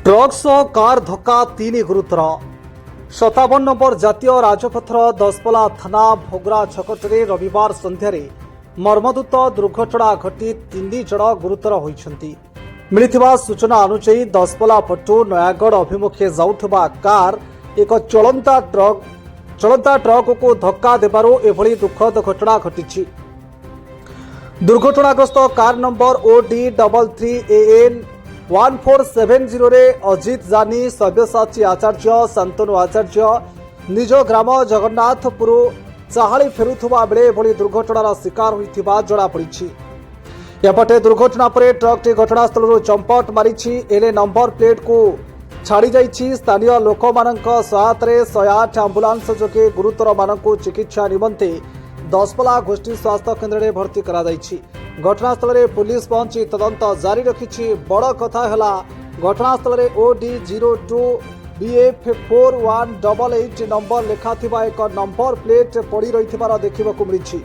Truck सह car धक्का 3 गुरुतर 57 number जातीय राजपथर दसपला थाना भोगरा छकटरे रविवार संध्यारे मर्मदूत दुर्घटना घटी 3 जन गुरुतर होइछंती। मिलिथिबा सूचना अनुसार दसपला पटु नयागढ़ अभिमुखे जाउथबा कार एक चलंता ट्रक को धक्का देबारु एभली दुखद घटना घटिछि। दुर्घटनाग्रस्त कार नंबर OD33AN 1470 रे अजित जानी, सव्यसाची आचार्य, शांतनु आचार्य निज ग्राम जगन्नाथपुर चाहाली फेरुथुबा बेले एभली दुर्घटनार शिकार होइथिबा जणा पड़िछि। एपटे दुर्घटना पर ट्रकटी घटनास्थल चंपट मारिछि, एले नंबर प्लेट को छाड़ी जाइछि। स्थानीय लोकमानक सहायतारे 108 आंबुलांस जोगे गुरुतर मानकु चिकित्सा निमंते दसपला गोष्ठी स्वास्थ्य केन्द्र में भर्ती करा जाइछि। घटनास्थल में पुलिस पहुंची तदंत जारी रखिछि। बड़ कथा है घटनास्थल में OD02 BF4188 नंबर लेखा एक नंबर प्लेट पड़ी रही देखा मिली।